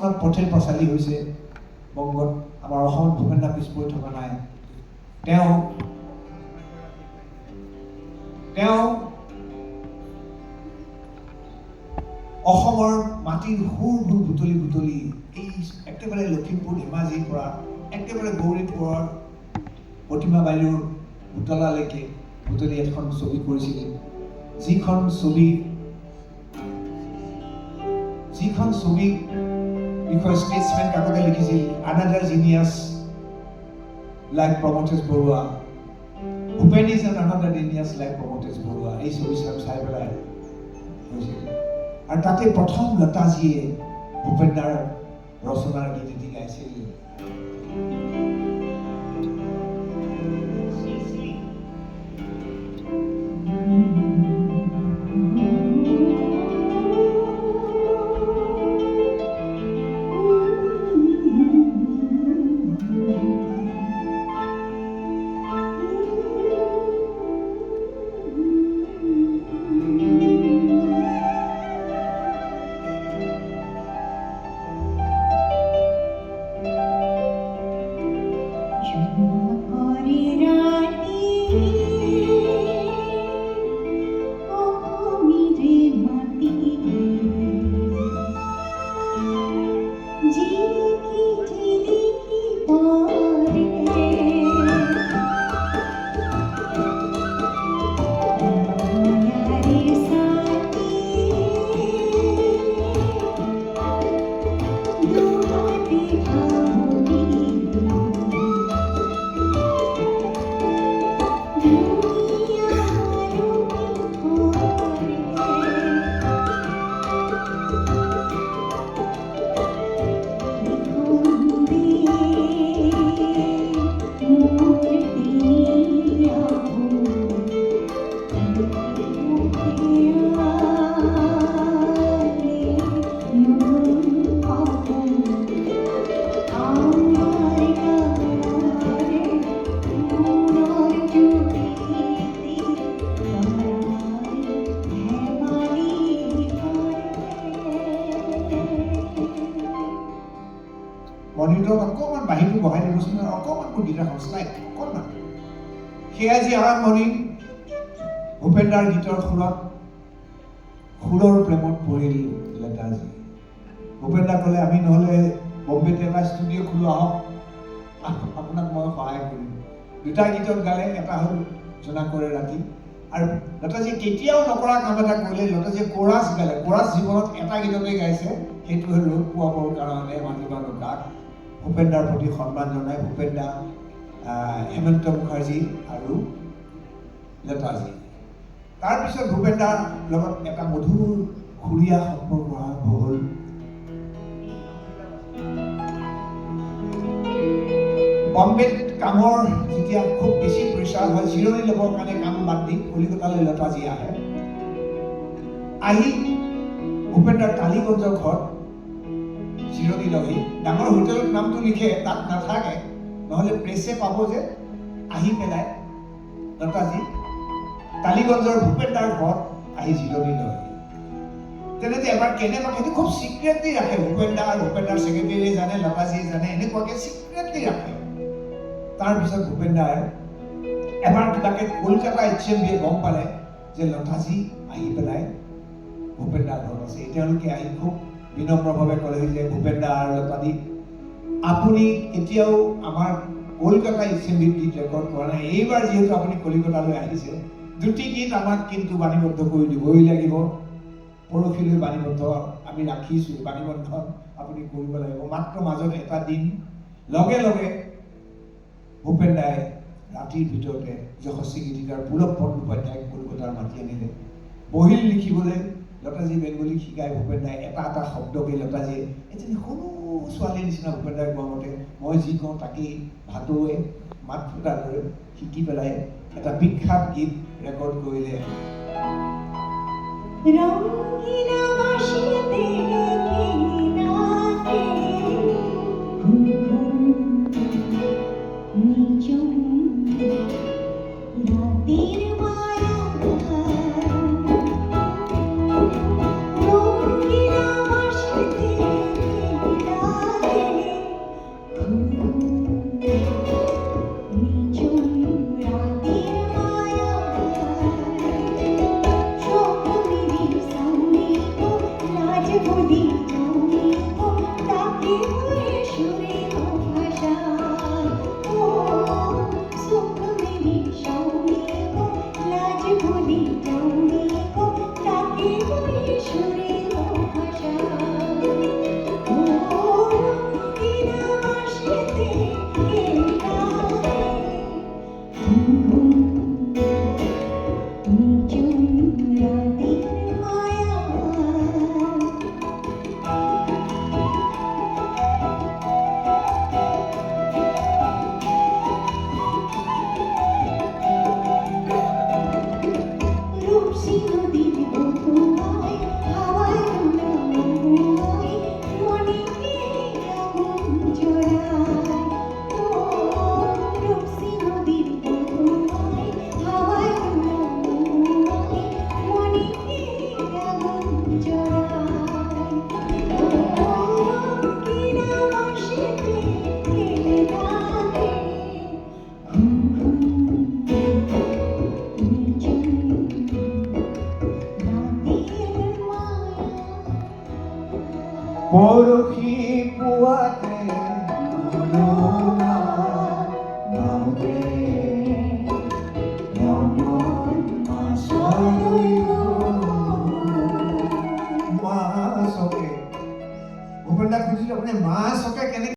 চনত পথেৰ পাঁচালী হৈছে বংগত। আমাৰ অসমত ভূপেন দা পিছ পৰি থকা নাই। তেওঁ অসমৰ মাটিৰ সুৰবোৰ বুটলি বুটলি এই একেবাৰে লখিমপুৰ ধেমাজিৰ পৰা একেবাৰে গৌৰীপুৰৰ প্ৰতিমা বাইদেউৰ বুটলালৈকে বুটলি এখন ছবি কৰিছিল, যিখন ছবি বিষয়ে ষ্টেটছমেন কাকতে লিখিছিল, another genius like Pramathesh Barua, Bhupen is an another genius like Pramathesh Barua. এই ছবি চাই পেলাই হৈছিল। আৰু তাতে প্ৰথম লতাজীয়ে ভূপেন দাৰ ৰচনাৰ গীত এটি গাইছিল। মনিটৰত অকণমান বাহিৰটো বহাই দিবচোন, অকণমান গীটাৰখন শ্লাইড অকণমান। সেয়া যি আৰম্ভণি ভূপেন দাৰ গীতৰ সুৰৰ প্ৰেমত পৰিল লতাজী। ভূপেন দা ক'লে, আমি নহ'লে বম্বেত এটা ষ্টুডিঅ' খোলো, আহক আপোনাক মই সহায় কৰিম। দুটা গীতত গালে, এটা হ'ল জোনা কৰে ৰাতি। আৰু লতাজীয়ে কেতিয়াও নকৰা কাম এটা কৰিলে, লতাজীয়ে কোৰাছ গালে। কোৰাছ জীৱনত এটা গীততেই গাইছে, সেইটো হ'ল ৰূপ পোৱাবৰ কাৰণে মাতিবা কাক। ভূপেন দাৰ প্ৰতি সন্মান জনাই ভূপেন দা, হেমন্ত মুখাৰ্জী আৰু লতাজী। তাৰপিছত ভূপেন দাৰ লগত এটা মধুৰ সুৰীয়া সম্পৰ্ক আৰম্ভ হ'ল। বম্বেত কামৰ যেতিয়া খুব বেছি প্ৰেছাৰ হয়, জিৰণি ল'বৰ কাৰণে কাম বাদ দি কলিকতালৈ লতাজী আহে। আহি ভূপেন দাৰ টালিগঞ্জৰ ঘৰত জিৰণি লহি। ডাঙৰ হোটেলত নামটো লিখে, তাত নাথাকে, নহ'লে প্ৰেছে পাব যে। আহি পেলাই লতাজী টালিগঞ্জৰ ভূপেন দাৰ ঘৰত আহি জিৰণি লয়। তেনেতে এবাৰ কেনেবাকে, সেইটো খুব চিক্ৰেটলি ৰাখে ভূপেন দা আৰু ভূপেন দাৰ ছেক্ৰেটাৰীয়ে জানে, লতাজীয়ে জানে, এনেকুৱাকে চিক্ৰেটলি ৰাখে। তাৰপিছত ভূপেন দাই এবাৰ কিবাকে কলকাতা HMBয়ে গম পালে যে লতাজী আহি পেলাই ভূপেন দাৰ ঘৰত আছে। তেওঁলোকে আহি খুব বিনম্ৰভাৱে ক'লে যে, ভূপেন দা আৰু লতাজী, আপুনি কেতিয়াও আমাৰ কলকাতা HMBত গীত ৰেকৰ্ড কৰা নাই। এইবাৰ যিহেতু আপুনি কলিকতালৈ আহিছে, দুটি গীত আমাক কিন্তু বাণীবদ্ধ কৰি দিবই লাগিব। পৰহিলৈ বাণীবদ্ধ আমি ৰাখিছোঁ, বাণীবদ্ধ আপুনি কৰিব লাগিব। মাত্ৰ মাজত এটা দিন লগে লগে ভূপেন দাই ৰাতিৰ ভিতৰতে যশস্বী গীতিকাৰ পুলক বন্দ্যোপাধ্যায়ক কলকাতাৰ মাতি আনিলে। বহিল লিখিবলৈ লতাজী বেংগলী শিকাই ভূপেন দাই এটা এটা শব্দকে লতাজীয়ে এজনী সৰু ছোৱালীৰ নিচিনা ভূপেন দাই কোৱা মতে মই যি কওঁ তাকেই ভাটৌৱে মাত ফুটা দৰে শিকি পেলাই এটা বিখ্যাত গীত ৰেকৰ্ড কৰিলে। মাছকে ভূপেন দাক খুঁজিলোঁ আপুনি মাছকে কেনেকৈ